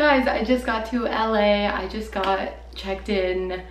guys, I just got to LA. I just got checked in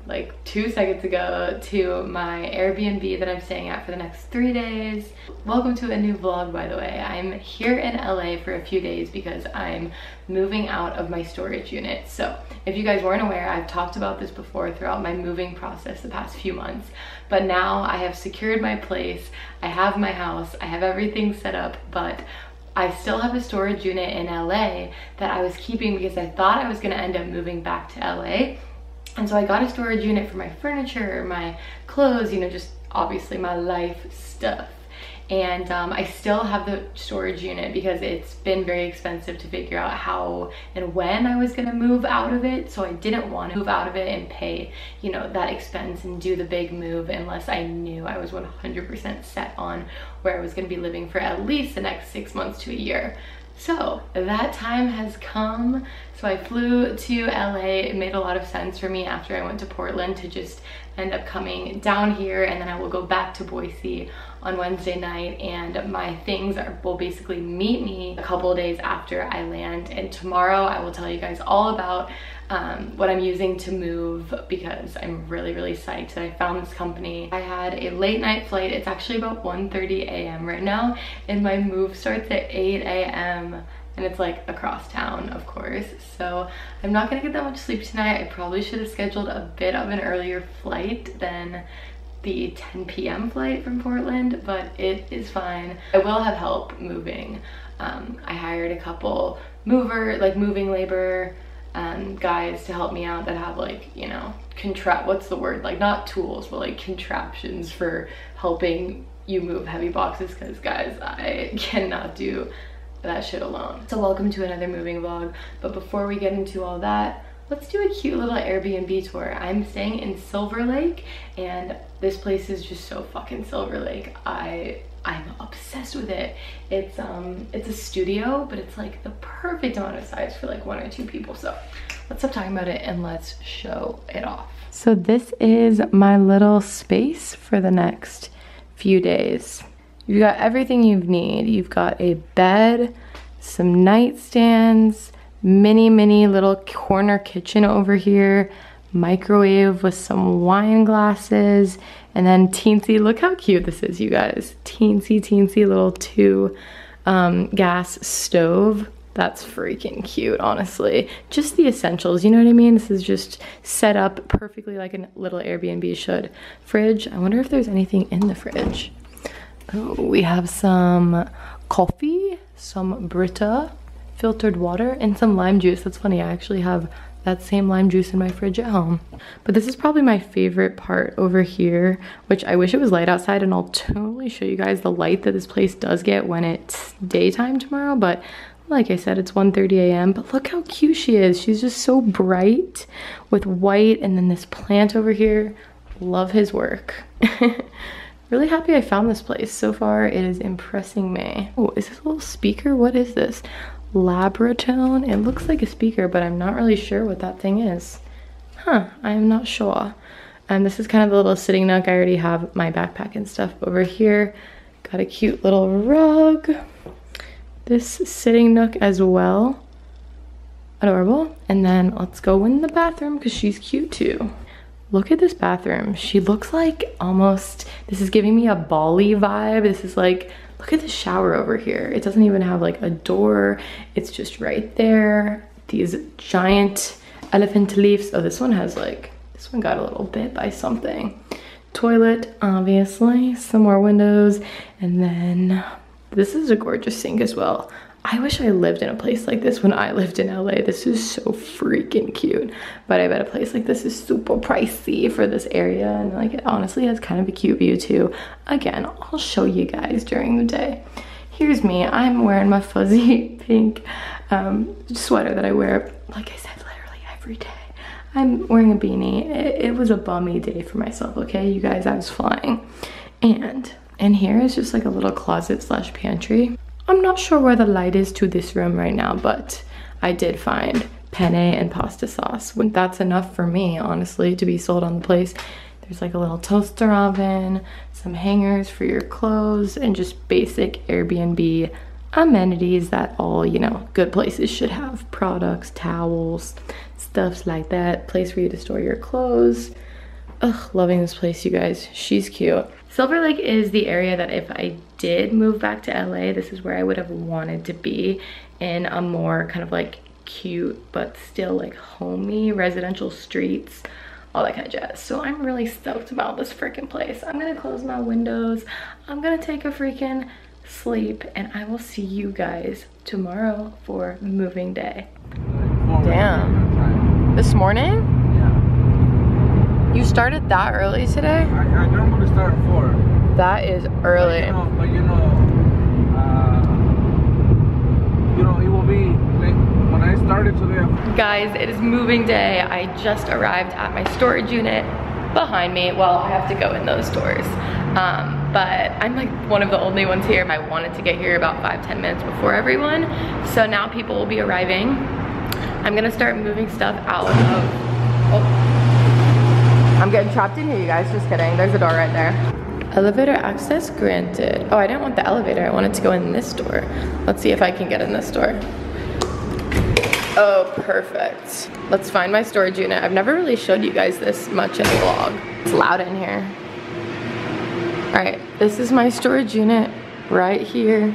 like 2 seconds ago to my Airbnb that I'm staying at for the next 3 days. Welcome to a new vlog, by the way. I'm here in LA for a few days because I'm moving out of my storage unit. So if you guys weren't aware, I've talked about this before throughout my moving process the past few months, but now I have secured my place. I have my house, I have everything set up, but I still have a storage unit in LA that I was keeping because I thought I was gonna end up moving back to LA. And so I got a storage unit for my furniture, my clothes, you know, just obviously my life stuff. And I still have the storage unit because it's been very expensive to figure out how and when I was gonna move out of it. So I didn't want to move out of it and pay, you know, that expense and do the big move unless I knew I was 100% set on where I was gonna be living for at least the next 6 months to a year. So that time has come. So I flew to LA. It made a lot of sense for me after I went to Portland to just end up coming down here, and then I will go back to Boise on Wednesday night, and my things will basically meet me a couple of days after I land. And tomorrow I will tell you guys all about what I'm using to move because I'm really psyched that I found this company. I had a late night flight. It's actually about 1:30 a.m. right now, and my move starts at 8 a.m. and it's like across town, of course. So I'm not gonna get that much sleep tonight. I probably should have scheduled a bit of an earlier flight than the 10 p.m. flight from Portland, but it is fine. I will have help moving. I hired a couple moving labor guys to help me out that have like, you know, what's the word? Like not tools, but like contraptions for helping you move heavy boxes, because guys, I cannot do that shit alone. So welcome to another moving vlog. But before we get into all that, let's do a cute little Airbnb tour. I'm staying in Silver Lake, and this place is just so fucking Silver Lake. I'm obsessed with it. It's a studio, but it's like the perfect amount of size for like 1 or 2 people. So let's stop talking about it and let's show it off. So this is my little space for the next few days. You've got everything you need. You've got a bed, some nightstands, mini little corner kitchen over here, microwave with some wine glasses, and then teensy, look how cute this is, you guys. Teensy little 2 gas stove. That's freaking cute, honestly. Just the essentials, you know what I mean? This is just set up perfectly like a little Airbnb should. Fridge, I wonder if there's anything in the fridge. Oh, we have some coffee, some Brita, filtered water, and some lime juice. That's funny, I actually have that same lime juice in my fridge at home. But this is probably my favorite part over here, which I wish it was light outside, and I'll totally show you guys the light that this place does get when it's daytime tomorrow. But like I said, it's 1:30 a.m. But look how cute she is. She's just so bright with white, and then this plant over here. Love his work. Really happy I found this place. So far, it is impressing me. Oh, is this a little speaker? What is this? Labratone? It looks like a speaker, but I'm not really sure what that thing is. Huh, I am not sure. And this is kind of the little sitting nook. I already have my backpack and stuff over here. Got a cute little rug. This sitting nook as well. Adorable. And then let's go in the bathroom because she's cute too. Look at this bathroom. She looks like almost, this is giving me a Bali vibe. This is like, look at the shower over here. It doesn't even have like a door. It's just right there. These giant elephant leaves. Oh, this one has like, this one got a little bit by something. Toilet, obviously. Some more windows. And then this is a gorgeous sink as well. I wish I lived in a place like this when I lived in LA. This is so freaking cute. But I bet a place like this is super pricey for this area. And like it honestly has kind of a cute view too. Again, I'll show you guys during the day. Here's me. I'm wearing my fuzzy pink sweater that I wear, like I said, literally every day. I'm wearing a beanie. It was a bummy day for myself, okay? You guys, I was flying. And in here is just like a little closet slash pantry. I'm not sure where the light is to this room right now, but I did find penne and pasta sauce. That's enough for me, honestly, to be sold on the place. There's like a little toaster oven, some hangers for your clothes, and just basic Airbnb amenities that all, you know, good places should have. Products, towels, stuffs like that. Place for you to store your clothes. Ugh, loving this place, you guys. She's cute. Silver Lake is the area that if I did move back to LA, this is where I would have wanted to be, in a more kind of like cute but still like homey residential streets, all that kind of jazz. So I'm really stoked about this freaking place. I'm gonna close my windows. I'm gonna take a freaking sleep, and I will see you guys tomorrow for moving day. Damn. This morning? Yeah. You started that early today? I normally start at 4. That is early. But you know, it will be like when I started today. Guys, it is moving day. I just arrived at my storage unit behind me. Well, I have to go in those doors. But I'm like one of the only ones here. I wanted to get here about 5-10 minutes before everyone. So now people will be arriving. I'm gonna start moving stuff out of, oh. I'm getting trapped in here, you guys, just kidding. There's a door right there. Elevator access granted. Oh, I didn't want the elevator. I wanted to go in this door. Let's see if I can get in this door. Oh, perfect. Let's find my storage unit. I've never really showed you guys this much in a vlog. It's loud in here. All right, this is my storage unit right here.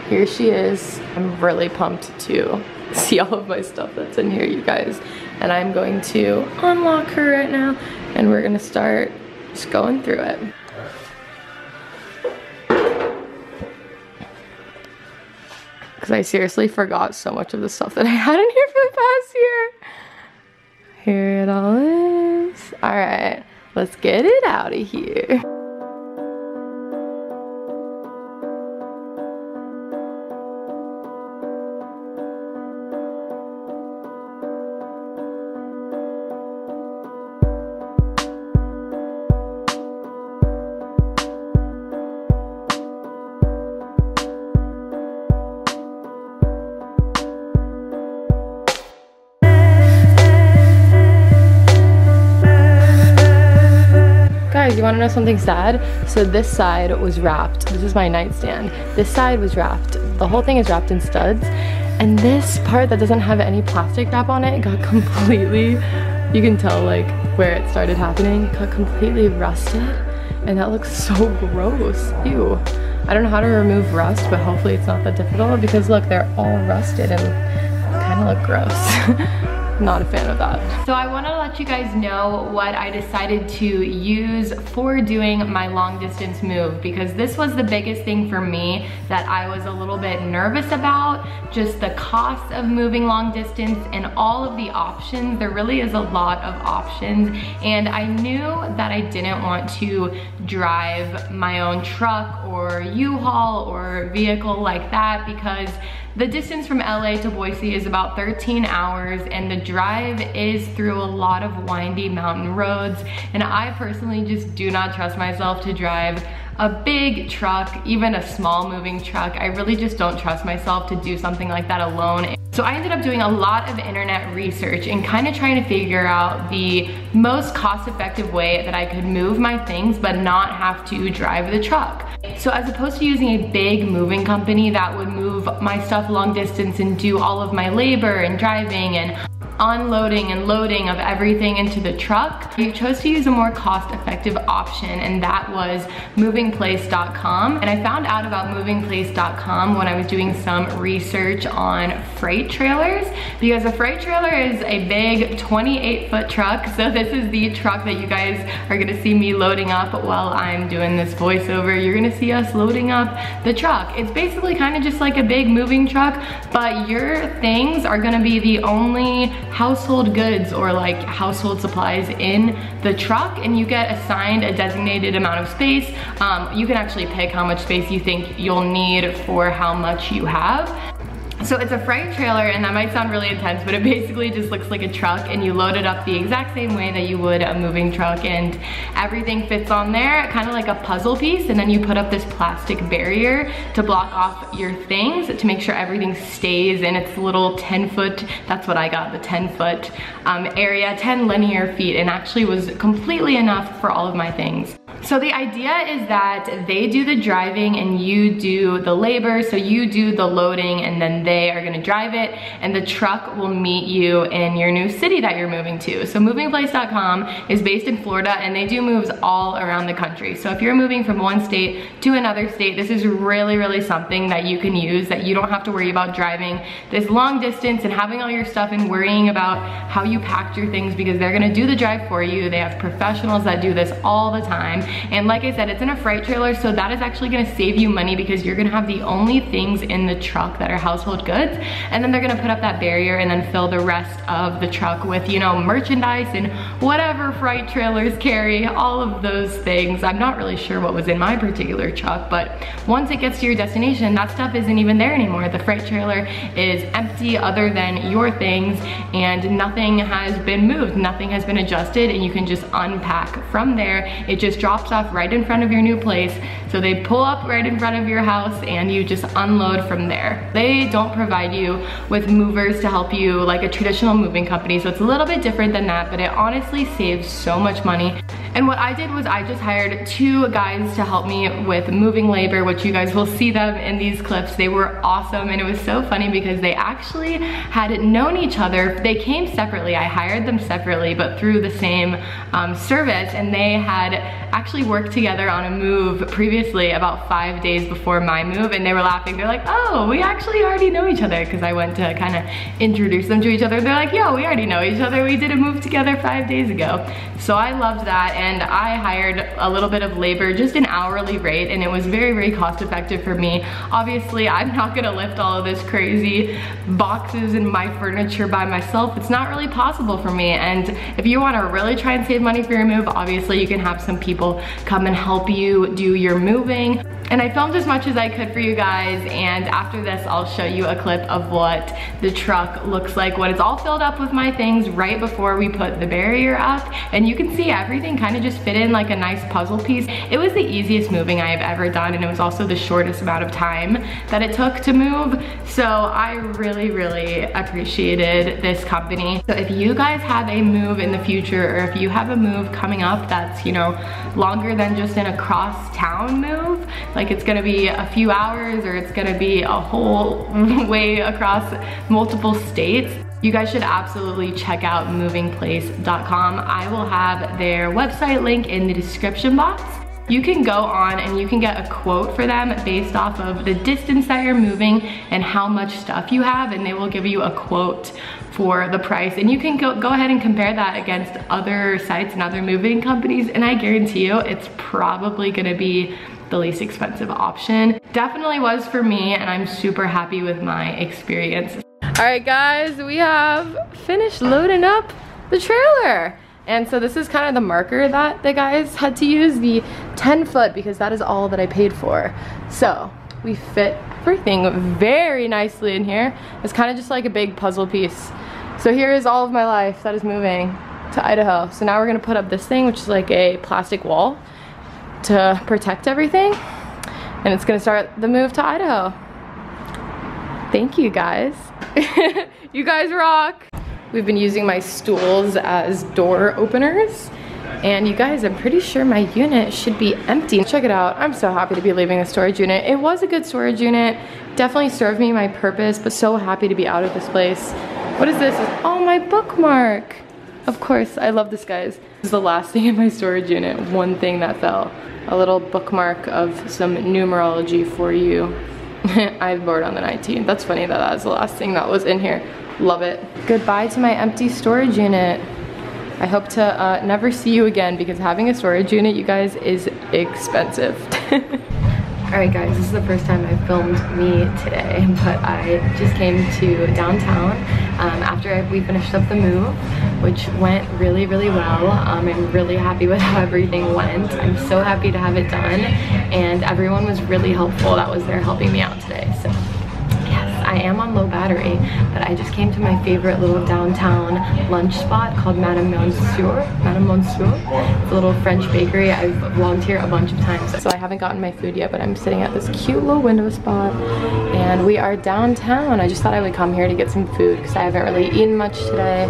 Here she is. I'm really pumped to see all of my stuff that's in here, you guys. And I'm going to unlock her right now, and we're gonna start just going through it. Because I seriously forgot so much of the stuff that I had in here for the past year. Here it all is. All right, let's get it out of here. Guys, you want to know something sad? So this side was wrapped. This is my nightstand. This side was wrapped. The whole thing is wrapped in studs. And this part that doesn't have any plastic wrap on it got completely, you can tell like where it started happening, got completely rusted. And that looks so gross. Ew. I don't know how to remove rust, but hopefully it's not that difficult, because look, they're all rusted and kind of look gross. Not a fan of that. So I want to let you guys know what I decided to use for doing my long distance move, because this was the biggest thing for me that I was a little bit nervous about, just the cost of moving long distance and all of the options. There really is a lot of options, and I knew that I didn't want to drive my own truck or U-Haul or vehicle like that, because the distance from LA to Boise is about 13 hours, and the drive is through a lot of windy mountain roads, and I personally just do not trust myself to drive a big truck, even a small moving truck. I really just don't trust myself to do something like that alone. So I ended up doing a lot of internet research and kind of trying to figure out the most cost-effective way that I could move my things but not have to drive the truck. So as opposed to using a big moving company that would move my stuff long distance and do all of my labor and driving and unloading and loading of everything into the truck, I chose to use a more cost-effective option, and that was movingplace.com. And I found out about movingplace.com when I was doing some research on freight trailers, because a freight trailer is a big 28-foot truck. So this is the truck that you guys are gonna see me loading up while I'm doing this voiceover. You're gonna see us loading up the truck. It's basically kind of just like a big moving truck, but your things are gonna be the only household goods or like household supplies in the truck, and you get assigned a designated amount of space. You can actually pick how much space you think you'll need for how much you have. So it's a freight trailer, and that might sound really intense, but it basically just looks like a truck, and you load it up the exact same way that you would a moving truck, and everything fits on there, kind of like a puzzle piece, and then you put up this plastic barrier to block off your things to make sure everything stays in its little 10-foot, that's what I got, the 10-foot area, 10 linear feet, and actually was completely enough for all of my things. So the idea is that they do the driving and you do the labor, so you do the loading and then they are gonna drive it, and the truck will meet you in your new city that you're moving to. So movingplace.com is based in Florida, and they do moves all around the country. So if you're moving from one state to another state, this is really, really something that you can use, that you don't have to worry about driving this long distance and having all your stuff and worrying about how you packed your things, because they're gonna do the drive for you. They have professionals that do this all the time. And like I said, it's in a freight trailer, so that is actually gonna save you money, because you're gonna have the only things in the truck that are household goods, and then they're gonna put up that barrier and then fill the rest of the truck with, you know, merchandise and whatever freight trailers carry, all of those things. I'm not really sure what was in my particular truck, but once it gets to your destination, that stuff isn't even there anymore. The freight trailer is empty other than your things, and nothing has been moved, nothing has been adjusted, and you can just unpack from there. It just drops off right in front of your new place. So they pull up right in front of your house and you just unload from there. They don't provide you with movers to help you like a traditional moving company, so it's a little bit different than that, but it honestly saves so much money. And what I did was I just hired 2 guys to help me with moving labor, which you guys will see them in these clips. They were awesome, and it was so funny because they actually had known each other. They came separately. I hired them separately, but through the same service, and they had actually worked together on a move previously about 5 days before my move, and they were laughing. They're like, oh, we actually already know each other, because I went to kind of introduce them to each other. They're like, yo, we already know each other. We did a move together 5 days ago. So I loved that, and I hired a little bit of labor, just an hourly rate, and it was very, very cost effective for me. Obviously, I'm not gonna lift all of this crazy boxes and my furniture by myself. It's not really possible for me, and if you wanna really try and save money for your move, obviously you can have some people come and help you do your moving. And I filmed as much as I could for you guys, and after this I'll show you a clip of what the truck looks like when it's all filled up with my things right before we put the barrier up. And you can see everything kind of just fit in like a nice puzzle piece. It was the easiest moving I have ever done, and it was also the shortest amount of time that it took to move. So I really, really appreciated this company. So if you guys have a move in the future, or if you have a move coming up that's, you know, longer than just an across town move, like it's gonna be a few hours or it's gonna be a whole way across multiple states, you guys should absolutely check out movingplace.com. I will have their website link in the description box. You can go on and you can get a quote for them based off of the distance that you're moving and how much stuff you have, and they will give you a quote for the price. And you can go ahead and compare that against other sites and other moving companies, and I guarantee you it's probably gonna be the least expensive option. Definitely was for me, and I'm super happy with my experience. All right guys, we have finished loading up the trailer. And so this is kind of the marker that the guys had to use, the 10-foot, because that is all that I paid for. So we fit everything very nicely in here. It's kind of just like a big puzzle piece. So here is all of my life that is moving to Idaho. So now we're gonna put up this thing, which is like a plastic wall to protect everything. And it's gonna start the move to Idaho. Thank you guys. You guys rock. We've been using my stools as door openers. And you guys, I'm pretty sure my unit should be empty. Check it out. I'm so happy to be leaving the storage unit. It was a good storage unit. Definitely served me my purpose, but so happy to be out of this place. What is this? Oh, my bookmark. Of course, I love this, guys. This is the last thing in my storage unit. One thing that fell. A little bookmark of some numerology for you. I'm bored on the 19th. That's funny that that was the last thing that was in here. Love it. Goodbye to my empty storage unit. I hope to never see you again, because having a storage unit, you guys, is expensive. Alright guys, this is the first time I've filmed me today, but I just came to downtown after we finished up the move, which went really, really well. I'm really happy with how everything went. I'm so happy to have it done, and everyone was really helpful that was there helping me out today. So yes, I am on low battery, but I just came to my favorite little downtown lunch spot called Madame Monsieur. It's a little French bakery. I've vlogged here a bunch of times. So I haven't gotten my food yet, but I'm sitting at this cute little window spot and we are downtown. I just thought I would come here to get some food because I haven't really eaten much today.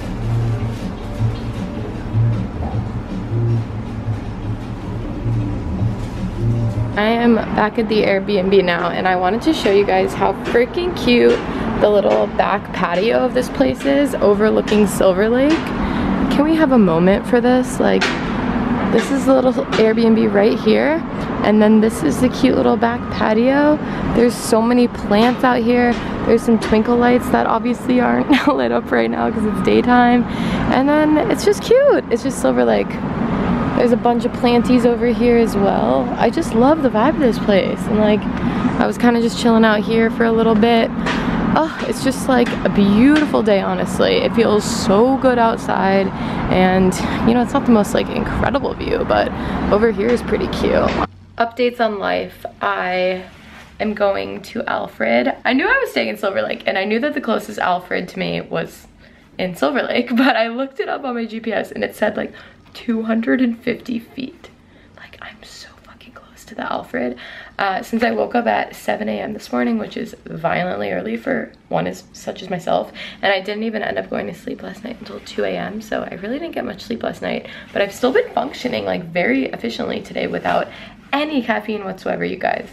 I am back at the Airbnb now and I wanted to show you guys how freaking cute the little back patio of this place is overlooking Silver Lake. Can we have a moment for this? Like, this is the little Airbnb right here and then this is the cute little back patio. There's so many plants out here. There's some twinkle lights that obviously aren't lit up right now because it's daytime, and then it's just cute. It's just Silver Lake. There's a bunch of planties over here as well. I just love the vibe of this place. And like, I was kind of just chilling out here for a little bit. Oh, it's just like a beautiful day, honestly. It feels so good outside. And you know, it's not the most like incredible view, but over here is pretty cute. Updates on life. I am going to Alfred. I knew I was staying in Silver Lake and I knew that the closest Alfred to me was in Silver Lake, but I looked it up on my GPS and it said like 250 feet. Like, I'm so fucking close to the Alfred. Since I woke up at 7 a.m. this morning, which is violently early for one as such as myself, and I didn't even end up going to sleep last night until 2 a.m. so I really didn't get much sleep last night, but I've still been functioning like very efficiently today without any caffeine whatsoever, you guys.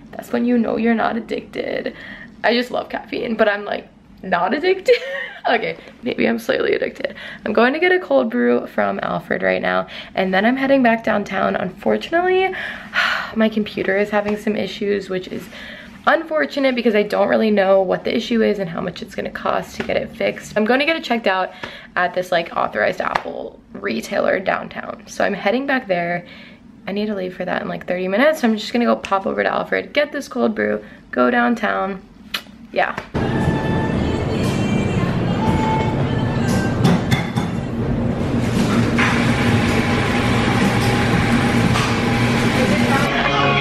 That's when you know you're not addicted. I just love caffeine, but I'm like not addicted. Okay, maybe I'm slightly addicted. I'm going to get a cold brew from Alfred right now, and then I'm heading back downtown. Unfortunately, my computer is having some issues, which is unfortunate because I don't really know what the issue is and how much it's gonna cost to get it fixed. I'm going to get it checked out at this like authorized Apple retailer downtown. So I'm heading back there. I need to leave for that in like 30 minutes. So I'm just gonna go pop over to Alfred, get this cold brew, go downtown. Yeah.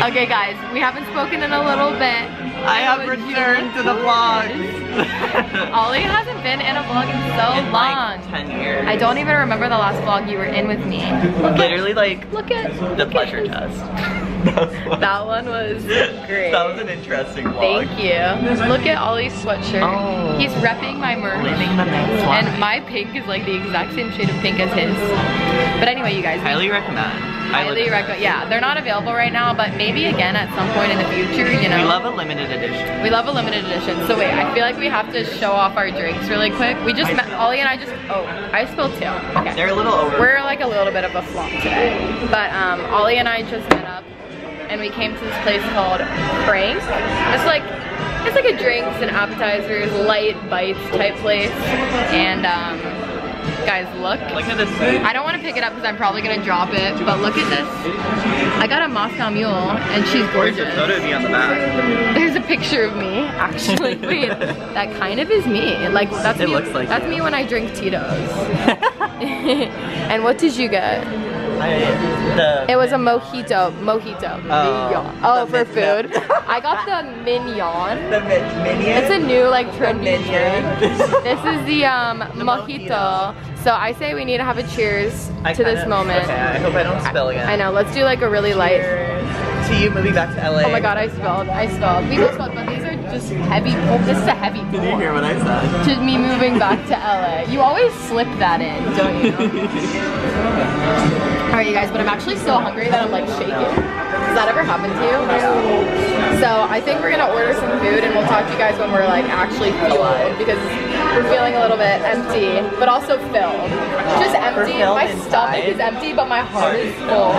Okay guys, we haven't spoken in a little bit. I have returned to the vlog. Ollie hasn't been in a vlog in so long. Like 10 years. I don't even remember the last vlog you were in with me. Literally like look at the pleasure test. That one was great. That was an interesting vlog. Thank you. Look at Ollie's sweatshirt. Oh. He's repping my merch. Living the next one. And my pink is like the exact same shade of pink as his. But anyway, you guys. Highly recommend. Highly recommend. Yeah, they're not available right now, but maybe again at some point in the future, you know. We love a limited edition. We love a limited edition. So wait, I feel like we have to show off our drinks really quick. We just met, Ollie and I just, oh, I spilled two. Okay. They're a little over. We're like a little bit of a flop today. But Ollie and I just met up and we came to this place called Frank. It's like a drinks and appetizers, light bites type place. And guys, look at this. I don't want to pick it up because I'm probably gonna drop it, but look at this. I got a Moscow Mule and she's gorgeous. There's a photo of me on the back. There's a picture of me, actually. Wait, that kind of is me. Like that's me. Looks like that's me when I drink Tito's. And what did you get? It was a mojito. Oh, for food. I got the mignon. The minion? It's a new like trendy drink. This is the mojito. So I say we need to have a cheers to this moment. Okay, I hope I don't spill again. I know, let's do like a really light. To you moving back to LA. Oh my god, I spilled. We both spilled, but these are just heavy. This is a heavy pour. Did you hear what I said? To me moving back to LA. You always slip that in, don't you? Alright you guys, but I'm actually so hungry that I'm like shaking. Does that ever happen to you? So I think we're gonna order some food and we'll talk to you guys when we're like actually fueled because we're feeling a little bit empty, but also filled. Just empty. My stomach is empty, but my heart is full.